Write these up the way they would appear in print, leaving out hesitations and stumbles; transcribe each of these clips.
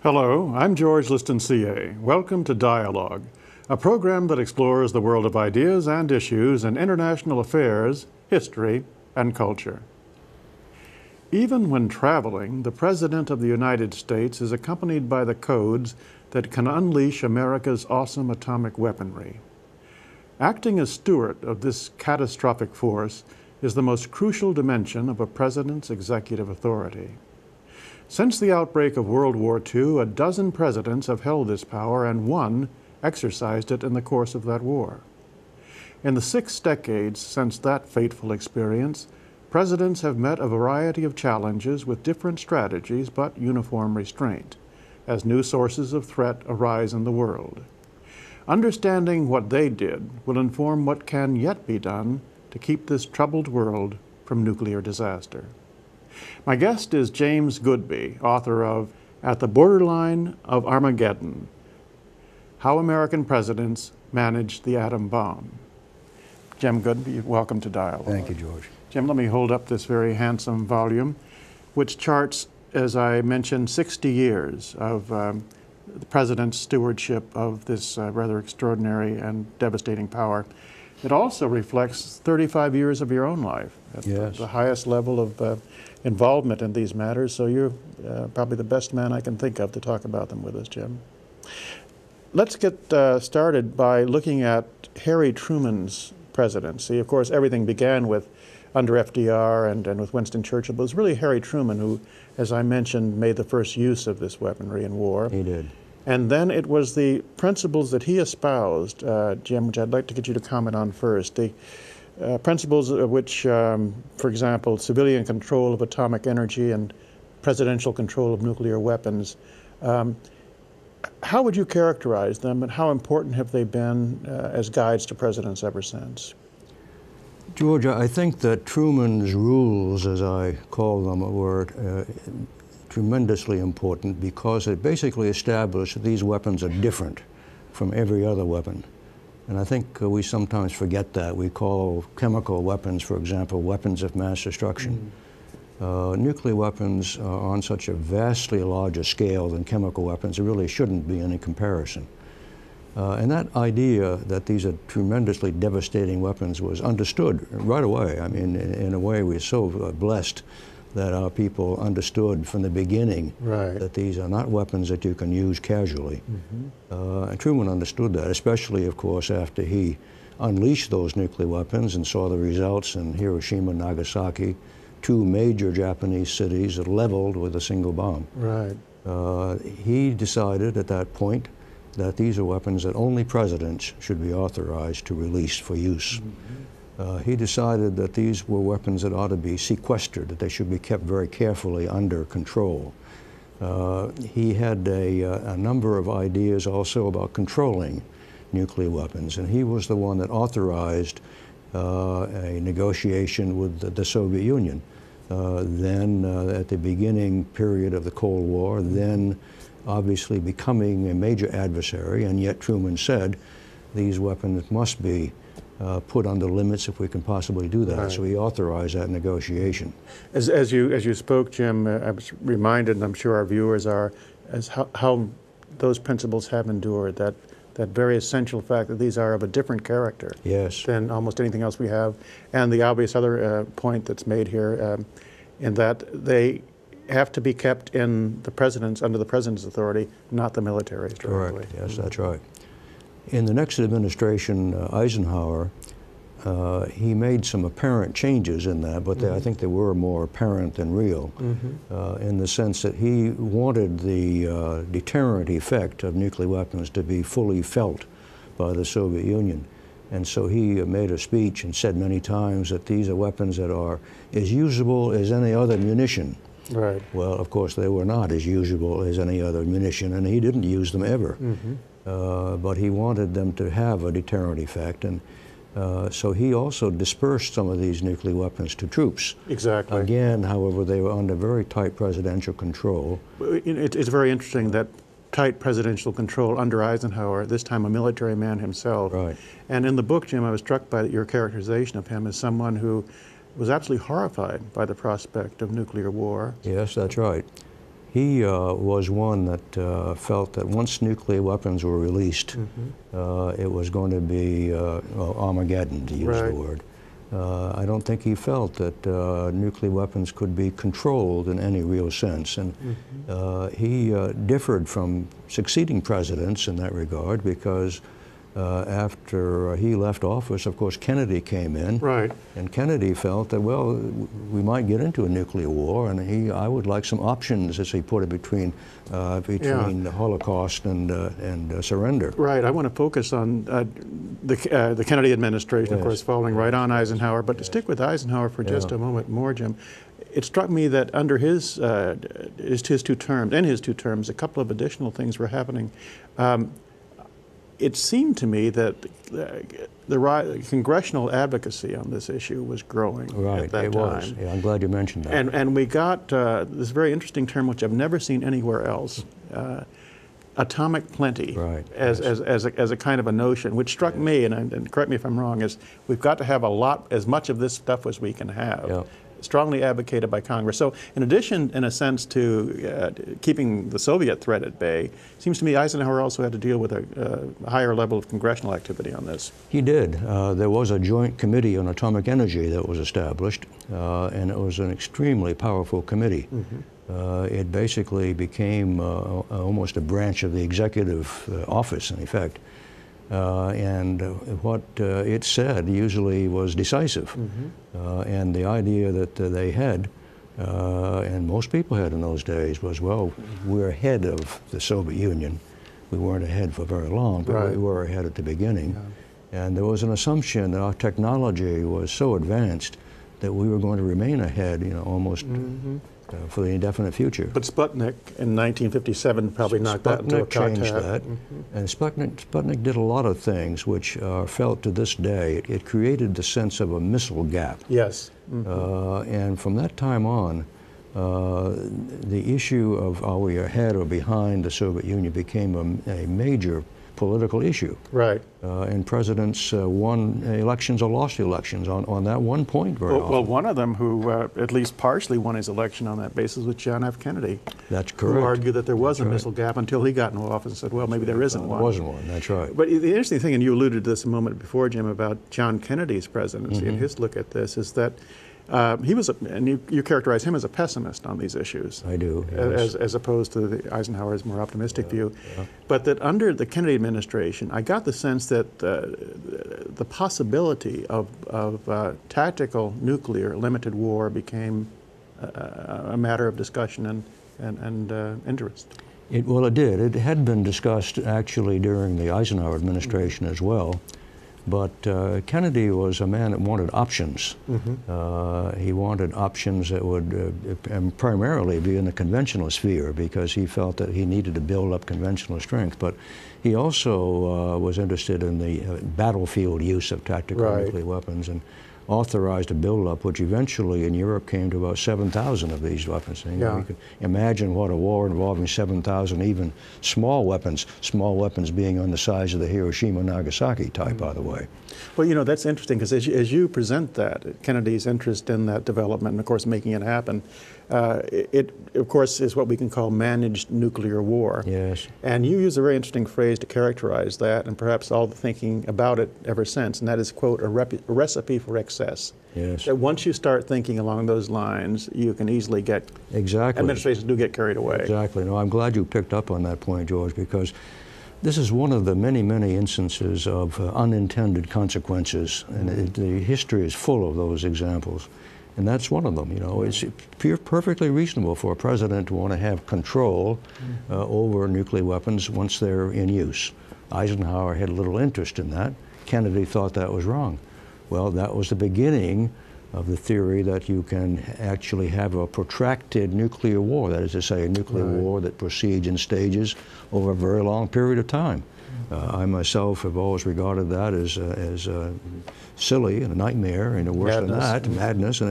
Hello, I'm George Liston, CA. Welcome to Dialogue, a program that explores the world of ideas and issues in international affairs, history, and culture. Even when traveling, the President of the United States is accompanied by the codes that can unleash America's awesome atomic weaponry. Acting as steward of this catastrophic force is the most crucial dimension of a president's executive authority. Since the outbreak of World War II, a dozen presidents have held this power, and one exercised it in the course of that war. In the 6 decades since that fateful experience, presidents have met a variety of challenges with different strategies but uniform restraint, as new sources of threat arise in the world. Understanding what they did will inform what can yet be done to keep this troubled world from nuclear disaster. My guest is James Goodby, author of At the Borderline of Armageddon: How American Presidents Managed the Atom Bomb. Jim Goodby, welcome to Dialogue. Thank you, George. Jim, let me hold up this very handsome volume, which charts, as I mentioned, 60 years of the President's stewardship of this rather extraordinary and devastating power. It also reflects 35 years of your own life at the highest level of involvement in these matters, so you're probably the best man I can think of to talk about them with us, Jim. Let's get started by looking at Harry Truman's presidency. Of course, everything began with under FDR and with Winston Churchill, but it was really Harry Truman who, as I mentioned, made the first use of this weaponry in war. He did. And then it was the principles that he espoused, Jim, which I'd like to get you to comment on first. The principles of which, for example, civilian control of atomic energy and presidential control of nuclear weapons. How would you characterize them, and how important have they been as guides to presidents ever since? George, I think that Truman's rules, as I call them, were tremendously important because it basically established that these weapons are different from every other weapon. And I think we sometimes forget that. We call chemical weapons, for example, weapons of mass destruction. Nuclear weapons are on such a vastly larger scale than chemical weapons. There really shouldn't be any comparison. And that idea that these are tremendously devastating weapons was understood right away. I mean, in a way, we're so blessed that our people understood from the beginning that these are not weapons that you can use casually. And Truman understood that, especially, of course, after he unleashed those nuclear weapons and saw the results in Hiroshima and Nagasaki, 2 major Japanese cities leveled with a single bomb. He decided at that point that these are weapons that only presidents should be authorized to release for use. He decided that these were weapons that ought to be sequestered, that they should be kept very carefully under control. He had a number of ideas also about controlling nuclear weapons, and he was the one that authorized a negotiation with the Soviet Union. Then at the beginning period of the Cold War, then obviously becoming a major adversary, and yet Truman said these weapons must be put under limits if we can possibly do that. So he authorized that negotiation. As you spoke, Jim, I was reminded, and I'm sure our viewers are, as how those principles have endured, that very essential fact that these are of a different character than almost anything else we have. And the obvious other point that's made here, in that they have to be kept in the president's, under the president's authority, not the military's. Correct, yes, that's right. In the next administration, Eisenhower, he made some apparent changes in that, but I think they were more apparent than real, in the sense that he wanted the deterrent effect of nuclear weapons to be fully felt by the Soviet Union. And so he made a speech and said many times that these are weapons that are as usable as any other munition. Well, of course, they were not as usable as any other munition, and he didn't use them ever. But he wanted them to have a deterrent effect, and so he also dispersed some of these nuclear weapons to troops. Again, however, they were under very tight presidential control. It's very interesting that tight presidential control under Eisenhower, this time a military man himself. And in the book, Jim, I was struck by your characterization of him as someone who was absolutely horrified by the prospect of nuclear war. Yes, that's right. He was one that felt that once nuclear weapons were released, it was going to be Armageddon, to use the word. I don't think he felt that nuclear weapons could be controlled in any real sense. And he differed from succeeding presidents in that regard, because after he left office, of course, Kennedy came in. Right. And Kennedy felt that, well, we might get into a nuclear war, and I would like some options, as he put it, between the Holocaust and surrender. Right. I want to focus on the Kennedy administration, of course, following right on Eisenhower. But to stick with Eisenhower for just a moment more, Jim, it struck me that under his two terms, a couple of additional things were happening. It seemed to me that the congressional advocacy on this issue was growing at that time. Was. Yeah, I'm glad you mentioned that. And we got this very interesting term, which I've never seen anywhere else, atomic plenty, as a kind of a notion, which struck me, and correct me if I'm wrong, is we've got to have as much of this stuff as we can have. Yeah. Strongly advocated by Congress. So in addition, in a sense, to keeping the Soviet threat at bay, it seems to me Eisenhower also had to deal with a higher level of congressional activity on this. He did. There was a joint committee on atomic energy that was established, and it was an extremely powerful committee. It basically became almost a branch of the executive office, in effect. And what it said usually was decisive. And the idea that they had, and most people had in those days, was, well, we're ahead of the Soviet Union. We weren't ahead for very long, but we were ahead at the beginning. And there was an assumption that our technology was so advanced that we were going to remain ahead, almost for the indefinite future. But Sputnik in 1957 probably knocked that into a changed that. And Sputnik did a lot of things which are felt to this day. It created the sense of a missile gap. Yes. And from that time on, the issue of are we ahead or behind the Soviet Union became a major political issue. Right. And presidents won elections or lost elections on that one point very often. Well, one of them who at least partially won his election on that basis was John F. Kennedy. That's correct. Who argued that there was a missile gap until he got into office and said, well, maybe there isn't one. There wasn't one, that's right. But the interesting thing, and you alluded to this a moment before, Jim, about John Kennedy's presidency and his look at this, is that he was, and you characterize him as a pessimist on these issues. I do, yes. As opposed to Eisenhower's more optimistic view. But that under the Kennedy administration, I got the sense that the possibility of tactical nuclear limited war became a matter of discussion and interest. Well, it did. It had been discussed actually during the Eisenhower administration as well. But Kennedy was a man that wanted options. He wanted options that would primarily be in the conventional sphere, because he felt that he needed to build up conventional strength. But he also was interested in the battlefield use of tactical nuclear weapons, and authorized a buildup, which eventually in Europe came to about 7,000 of these weapons. And, you could imagine what a war involving 7,000 even small weapons being on the size of the Hiroshima Nagasaki type, by the way. Well, that's interesting, because as you present that, Kennedy's interest in that development, and of course making it happen, it of course is what we can call managed nuclear war. Yes. And you use a very interesting phrase to characterize that, and perhaps all the thinking about it ever since, and that is, quote, a recipe for excess. Yes. That once you start thinking along those lines, you can easily get, administrations do get carried away. Exactly. No, I'm glad you picked up on that point, George, because this is one of the many, many instances of unintended consequences, and the history is full of those examples. And that's one of them. It's perfectly reasonable for a president to want to have control over nuclear weapons once they're in use. Eisenhower had little interest in that. Kennedy thought that was wrong. Well, that was the beginning of the theory that you can actually have a protracted nuclear war, that is to say, a nuclear war that proceeds in stages over a very long period of time. I myself have always regarded that as silly and a nightmare, and worse than that, madness.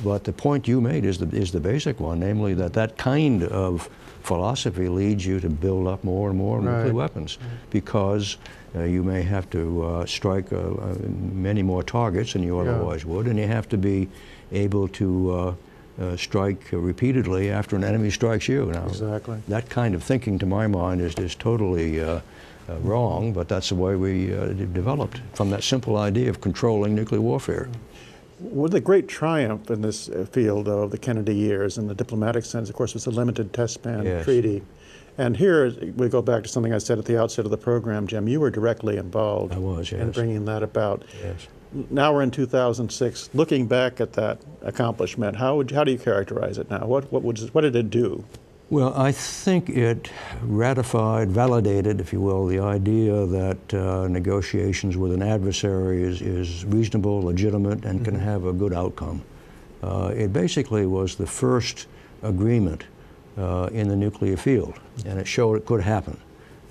But the point you made is the basic one, namely that kind of philosophy leads you to build up more and more nuclear weapons, because you may have to strike many more targets than you otherwise would, and you have to be able to strike repeatedly after an enemy strikes you. Now, exactly. That kind of thinking, to my mind, is totally wrong, but that's the way we developed from that simple idea of controlling nuclear warfare. Well, the great triumph in this field, though, of the Kennedy years, in the diplomatic sense, of course, was the Limited Test Ban Treaty. And here we go back to something I said at the outset of the program, Jim. You were directly involved in bringing that about. Yes. Now we're in 2006. Looking back at that accomplishment, how do you characterize it now? What did it do? Well, I think it ratified, validated, if you will, the idea that negotiations with an adversary is reasonable, legitimate, and can have a good outcome. It basically was the first agreement in the nuclear field, and it showed it could happen.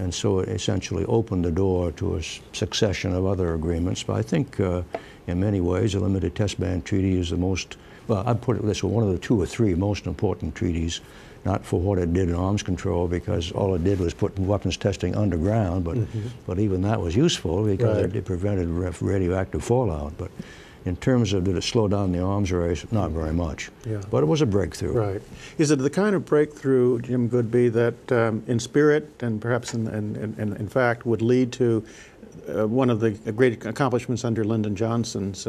And so it essentially opened the door to a succession of other agreements. But I think in many ways the Limited Test Ban Treaty is the most, well, I'd put it this way, one of the 2 or 3 most important treaties, not for what it did in arms control, because all it did was put weapons testing underground, but even that was useful because it prevented radioactive fallout. But in terms of did it slow down the arms race, not very much. Yeah. But it was a breakthrough. Right. Is it the kind of breakthrough, Jim Goodby, that in spirit and perhaps in fact would lead to one of the great accomplishments under Lyndon Johnson's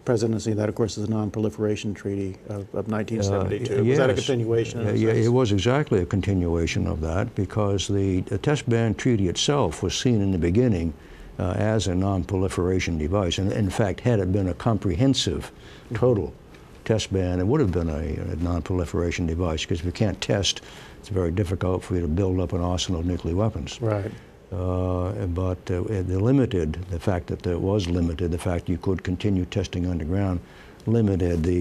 presidency? That, of course, is the Non-Proliferation Treaty of 1972. Yes. Was that a continuation? Yeah, it was exactly a continuation of that, because the Test Ban Treaty itself was seen in the beginning as a non-proliferation device. And in fact, had it been a comprehensive, total test ban, it would have been a non-proliferation device, because if you can't test, it's very difficult for you to build up an arsenal of nuclear weapons. Right. But the fact that it was limited, the fact you could continue testing underground, limited the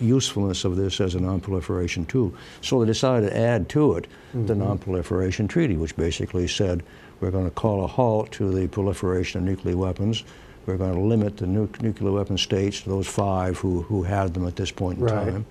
usefulness of this as a non-proliferation tool. So they decided to add to it the Non-Proliferation Treaty, which basically said we're going to call a halt to the proliferation of nuclear weapons. We're going to limit the nuclear weapon states to those 5 who have them at this point in time.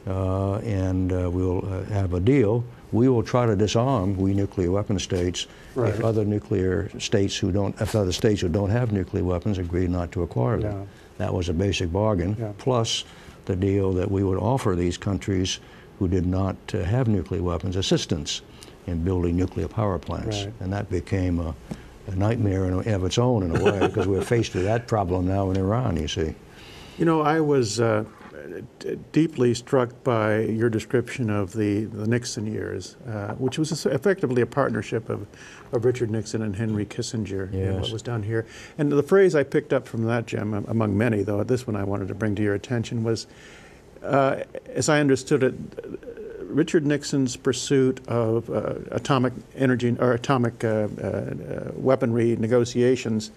And we'll have a deal. We will try to disarm, we nuclear weapon states, if other nuclear states who don't, if other states who don't have nuclear weapons agree not to acquire them. That was a basic bargain, plus the deal that we would offer these countries who did not have nuclear weapons assistance in building nuclear power plants. And that became a nightmare of its own in a way, because we're faced with that problem now in Iran, you see. You know, I was deeply struck by your description of the Nixon years, which was effectively a partnership of Richard Nixon and Henry Kissinger in what was done here. And the phrase I picked up from that, Jim, among many, though this one I wanted to bring to your attention, was, as I understood it, Richard Nixon's pursuit of atomic energy or atomic weaponry negotiations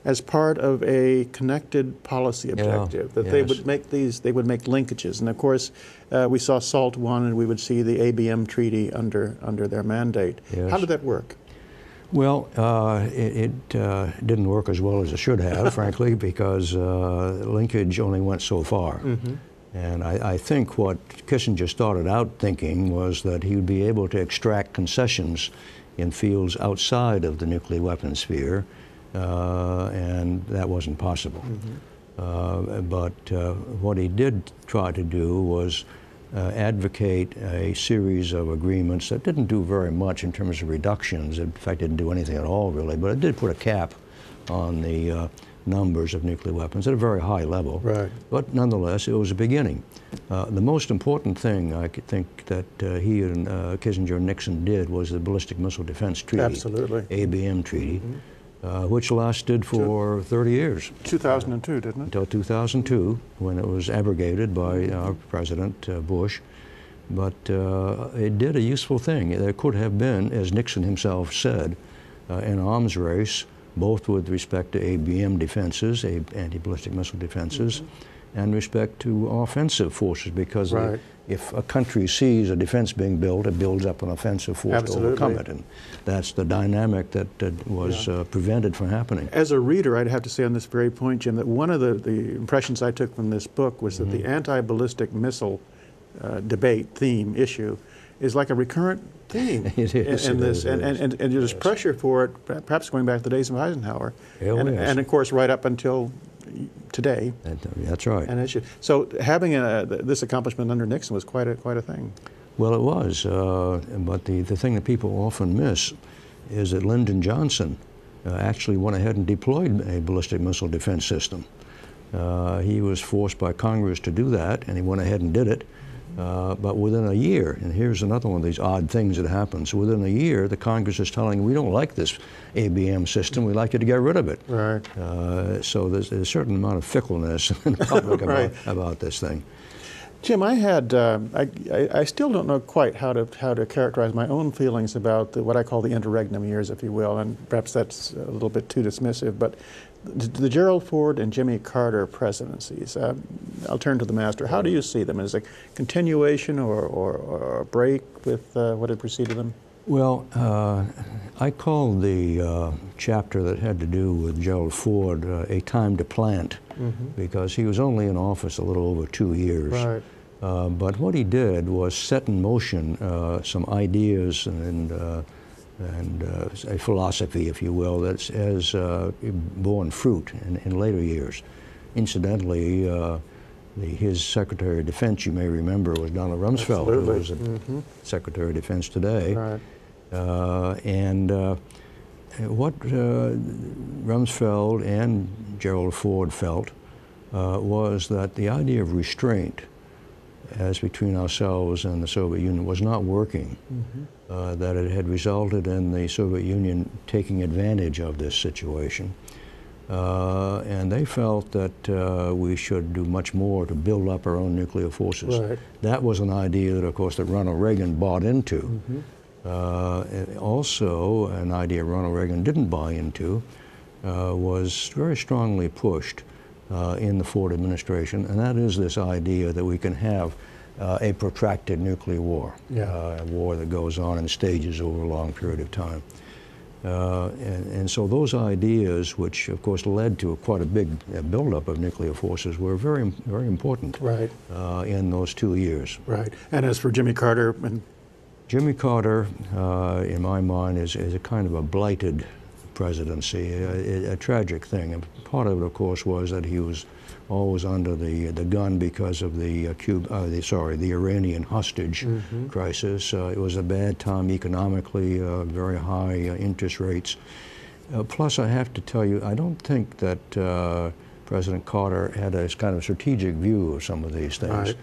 as part of a connected policy objective, that they would make linkages. And of course, we saw SALT I, and we would see the ABM treaty under their mandate. How did that work? Well, it didn't work as well as it should have, frankly, because linkage only went so far. And I think what Kissinger started out thinking was that he would be able to extract concessions in fields outside of the nuclear weapons sphere, and that wasn't possible. But what he did try to do was advocate a series of agreements that didn't do very much in terms of reductions. In fact, didn't do anything at all, really, but it did put a cap on the numbers of nuclear weapons at a very high level. But nonetheless, it was a beginning. The most important thing I could think that he and Kissinger and Nixon did was the Ballistic Missile Defense Treaty, ABM Treaty, which lasted for 30 years. 2002, didn't it? Until 2002, when it was abrogated by our President Bush. But it did a useful thing. There could have been, as Nixon himself said, an arms race, both with respect to ABM defenses, anti-ballistic missile defenses, and respect to offensive forces, because if a country sees a defense being built, it builds up an offensive force to overcome it. And that's the dynamic that was prevented from happening. As a reader, I'd have to say on this very point, Jim, that one of the impressions I took from this book was that the anti-ballistic missile theme issue is like a recurrent theme in this, and there's pressure for it, perhaps going back to the days of Eisenhower, and of course right up until today. That's right. An issue. So having this accomplishment under Nixon was quite a thing. Well, it was, but the thing that people often miss is that Lyndon Johnson actually went ahead and deployed a ballistic missile defense system. He was forced by Congress to do that, and he went ahead and did it. But within a year, and here's another one of these odd things that happens, within a year, the Congress is telling, we don't like this ABM system, we'd like you to get rid of it. Right. So there's a certain amount of fickleness in the public right. about this thing. Jim, I had, I still don't know quite how to characterize my own feelings about what I call the interregnum years, if you will, and perhaps that's a little bit too dismissive, but the Gerald Ford and Jimmy Carter presidencies, I'll turn to the master. How do you see them? Is it a continuation or a break with what had preceded them? Well, I called the chapter that had to do with Gerald Ford a time to plant, because he was only in office a little over 2 years. Right. But what he did was set in motion some ideas and a philosophy, if you will, that has borne fruit in later years. Incidentally, his Secretary of Defense, you may remember, was Donald Rumsfeld, Absolutely. who was the Secretary of Defense today. Right. What Rumsfeld and Gerald Ford felt was that the idea of restraint as between ourselves and the Soviet Union was not working, that it had resulted in the Soviet Union taking advantage of this situation. And they felt that we should do much more to build up our own nuclear forces. Right. That was an idea that, of course, that Ronald Reagan bought into. Also, an idea Ronald Reagan didn't buy into was very strongly pushed in the Ford administration, and that is this idea that we can have a protracted nuclear war, a war that goes on in stages over a long period of time. And so those ideas, which of course led to quite a big buildup of nuclear forces, were very, very important in those 2 years. Right. And as for Jimmy Carter, Jimmy Carter, in my mind, is a kind of a blighted presidency, a tragic thing. And part of it, of course, was that he was always under the gun because of the Iranian hostage crisis. It was a bad time economically, very high interest rates. Plus, I have to tell you, I don't think that President Carter had a kind of strategic view of some of these things. Right.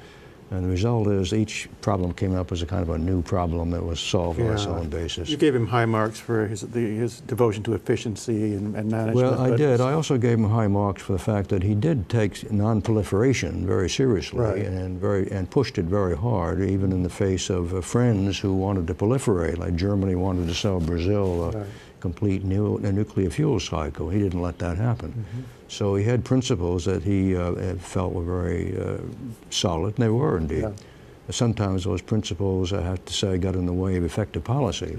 And the result is each problem came up as a kind of a new problem that was solved on its own basis. You gave him high marks for his devotion to efficiency and management. Well, I did. I also gave him high marks for the fact that he did take non-proliferation very seriously and pushed it very hard, even in the face of friends who wanted to proliferate, like Germany wanted to sell Brazil a complete nuclear fuel cycle. He didn't let that happen. So he had principles that he felt were very solid, and they were indeed. Sometimes those principles, I have to say, got in the way of effective policy.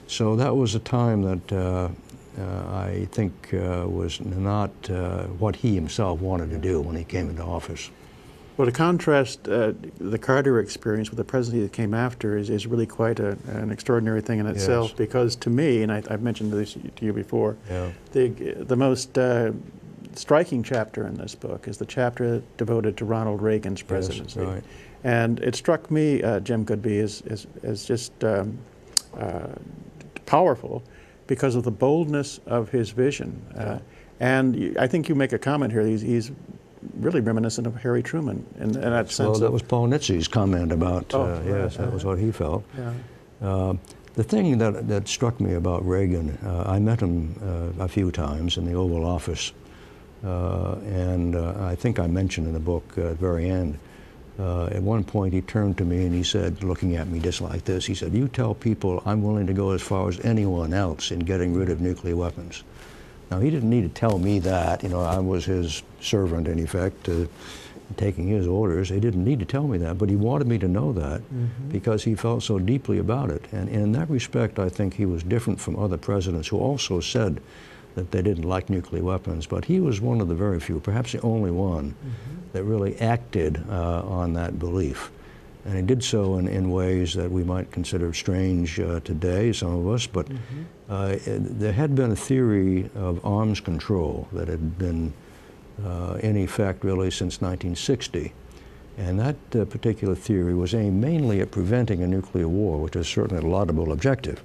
So that was a time that I think was not what he himself wanted to do when he came into office. Well, to contrast the Carter experience with the presidency that came after is really quite an extraordinary thing in itself, because to me, and I've mentioned this to you before, the most striking chapter in this book is the chapter devoted to Ronald Reagan's presidency. And it struck me, Jim Goodby, as just powerful because of the boldness of his vision. And I think you make a comment here, he's really reminiscent of Harry Truman in that sense. Well, that was Paul Nitze's comment about, yes, that was what he felt. The thing that struck me about Reagan, I met him a few times in the Oval Office, and I think I mentioned in the book at the very end, at one point he turned to me and he said, looking at me just like this, he said, "You tell people I'm willing to go as far as anyone else in getting rid of nuclear weapons." Now, he didn't need to tell me that. You know, I was his servant, in effect, taking his orders. He didn't need to tell me that, but he wanted me to know that because he felt so deeply about it. And in that respect, I think he was different from other presidents who also said that they didn't like nuclear weapons. But he was one of the very few, perhaps the only one, that really acted on that belief. And he did so in ways that we might consider strange today, some of us, but there had been a theory of arms control that had been in effect really since 1960. And that particular theory was aimed mainly at preventing a nuclear war, which is certainly a laudable objective.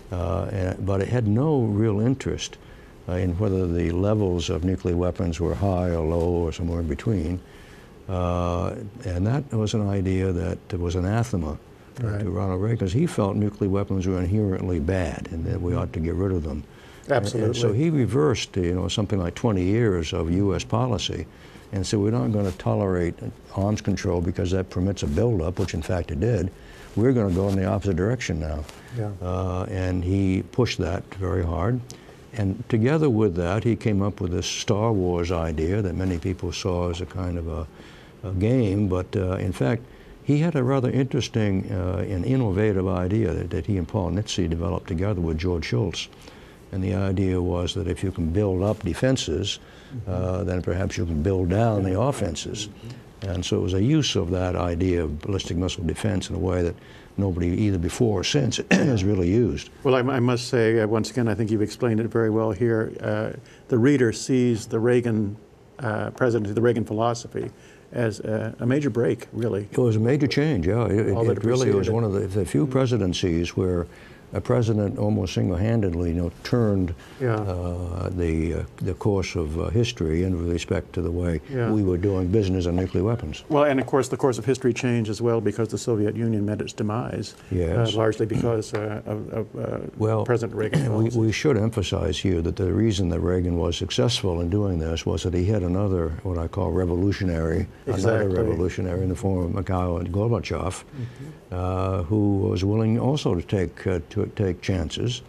But it had no real interest in whether the levels of nuclear weapons were high or low or somewhere in between. And that was an idea that was anathema to Ronald Reagan, because he felt nuclear weapons were inherently bad and that we ought to get rid of them. Absolutely. And so he reversed, something like 20 years of U.S. policy and said, we're not going to tolerate arms control because that permits a buildup, which in fact it did. We're going to go in the opposite direction now. Yeah. And he pushed that very hard. And together with that, he came up with this Star Wars idea that many people saw as a kind of a game, but in fact, he had a rather interesting and innovative idea that he and Paul Nitze developed together with George Shultz. And the idea was that if you can build up defenses, then perhaps you can build down the offenses. And so it was a use of that idea of ballistic missile defense in a way that nobody either before or since has really used. Well, I must say, once again, I think you've explained it very well here. The reader sees the Reagan presidency, the Reagan philosophy, as a major break, really. It was a major change, yeah. It really was one of the few presidencies where a president almost single-handedly, turned the course of history in respect to the way we were doing business on nuclear weapons. Well, and of course, the course of history changed as well because the Soviet Union met its demise, largely because of President Reagan. We should emphasize here that the reason that Reagan was successful in doing this was that he had another, what I call revolutionary, another revolutionary in the form of Mikhail Gorbachev, who was willing also to take chances,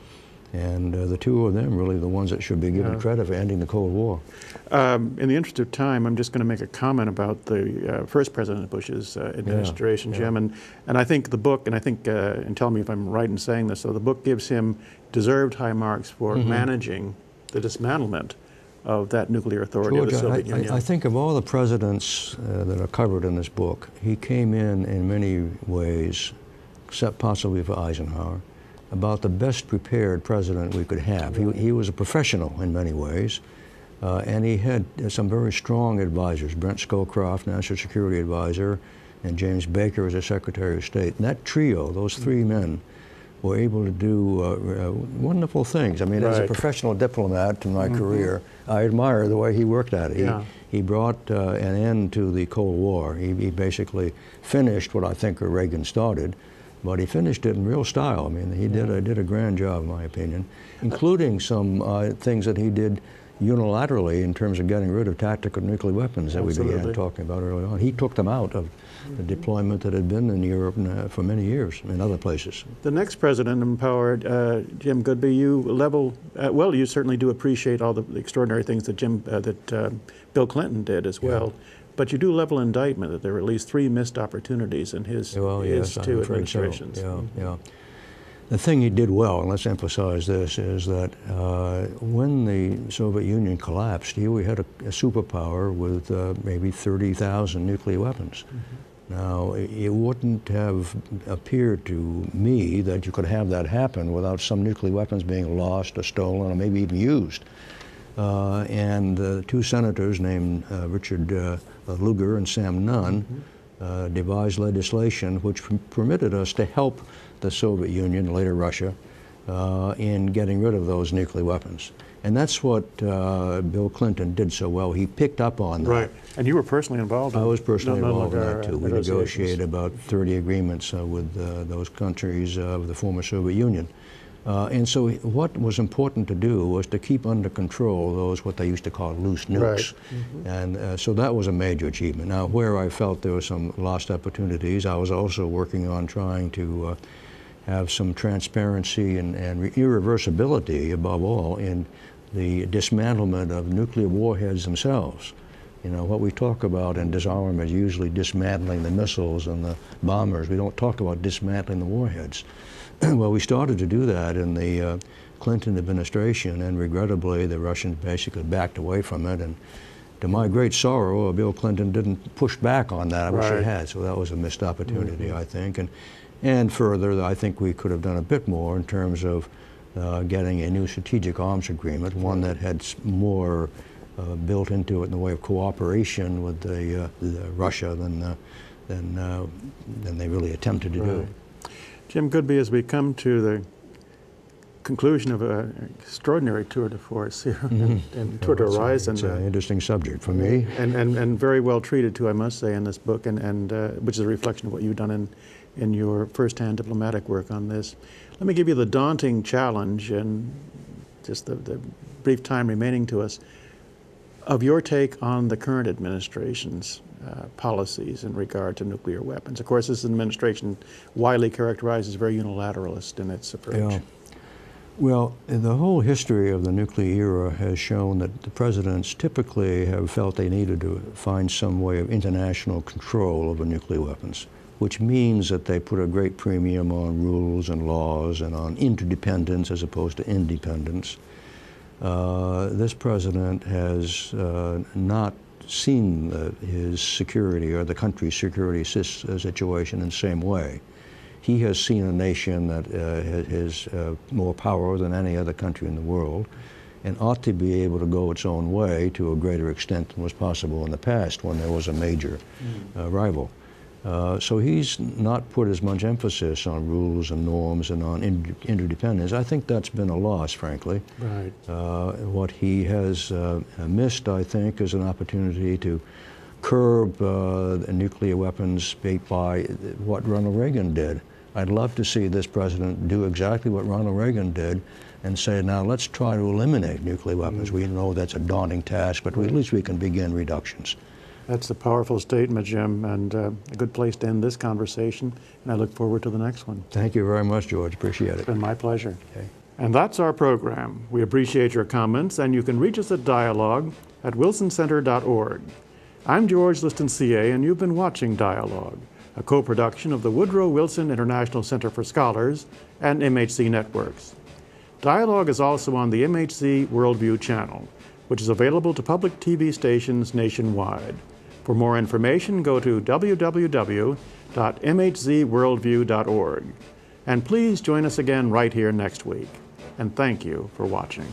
and the two of them really the ones that should be given credit for ending the Cold War. In the interest of time, I'm just going to make a comment about the first President Bush's administration, Jim, and I think the book, and I think, and tell me if I'm right in saying this, so the book gives him deserved high marks for managing the dismantlement of that nuclear authority of the Soviet Union. I think of all the presidents that are covered in this book, he came in many ways, except possibly for Eisenhower, about the best prepared president we could have. He was a professional in many ways, and he had some very strong advisors, Brent Scowcroft, National Security Advisor, and James Baker as a Secretary of State. And that trio, those three men, were able to do wonderful things. I mean, as a professional diplomat in my career, I admire the way he worked at it. He brought an end to the Cold War. He basically finished what I think Reagan started, but he finished it in real style. I mean, he did a grand job, in my opinion, including some things that he did unilaterally in terms of getting rid of tactical nuclear weapons that we began talking about early on. He took them out of the deployment that had been in Europe for many years in other places. The next president in power, Jim Goodby, you well, you certainly do appreciate all the extraordinary things that Bill Clinton did as well. But you do level indictment that there were at least 3 missed opportunities in his two administrations. So. The thing he did well, and let's emphasize this, is that when the Soviet Union collapsed, we had a superpower with maybe 30,000 nuclear weapons. Now, it wouldn't have appeared to me that you could have that happen without some nuclear weapons being lost or stolen or maybe even used. And 2 senators named Richard Lugar and Sam Nunn devised legislation which permitted us to help the Soviet Union, later Russia, in getting rid of those nuclear weapons. And that's what Bill Clinton did so well. He picked up on that. Right. And you were personally involved in I was personally involved in that, too. We negotiated about 30 agreements with those countries of the former Soviet Union. And so what was important to do was to keep under control those, what they used to call loose nukes. And so that was a major achievement. Now, where I felt there were some lost opportunities, I was also working on trying to have some transparency and irreversibility, above all, in the dismantlement of nuclear warheads themselves. You know, what we talk about in disarmament is usually dismantling the missiles and the bombers. We don't talk about dismantling the warheads. Well, we started to do that in the Clinton administration, and regrettably, the Russians basically backed away from it. And to my great sorrow, Bill Clinton didn't push back on that. I wish he had. So that was a missed opportunity, I think. And further, I think we could have done a bit more in terms of getting a new strategic arms agreement, one that had more built into it in the way of cooperation with Russia than they really attempted to do. Jim Goodby, as we come to the conclusion of an extraordinary tour de force here in Tour de Horizon. It's an interesting subject for me. And very well treated too, I must say, in this book, and which is a reflection of what you've done in your first-hand diplomatic work on this. Let me give you the daunting challenge, and just the brief time remaining to us, of your take on the current administration's policies in regard to nuclear weapons. Of course, this administration widely characterized as very unilateralist in its approach. Yeah. Well, the whole history of the nuclear era has shown that the presidents typically have felt they needed to find some way of international control over nuclear weapons, which means that they put a great premium on rules and laws and on interdependence as opposed to independence. This president has not seen his security or the country's security situation in the same way. He has seen a nation that has more power than any other country in the world and ought to be able to go its own way to a greater extent than was possible in the past when there was a major rival. So he's not put as much emphasis on rules and norms and on interdependence. I think that's been a loss, frankly. Right. What he has missed, I think, is an opportunity to curb nuclear weapons by what Ronald Reagan did. I'd love to see this president do exactly what Ronald Reagan did and say, now let's try to eliminate nuclear weapons. We know that's a daunting task, but at least we can begin reductions. That's a powerful statement, Jim, and a good place to end this conversation, and I look forward to the next one. Thank you very much, George. Appreciate it. It's been my pleasure. Okay. And that's our program. We appreciate your comments, and you can reach us at dialogue at wilsoncenter.org. I'm George Liston, CA, and you've been watching Dialogue, a co-production of the Woodrow Wilson International Center for Scholars and MHC Networks. Dialogue is also on the MHC Worldview channel, which is available to public TV stations nationwide. For more information, go to www.mhzworldview.org. And please join us again right here next week. And thank you for watching.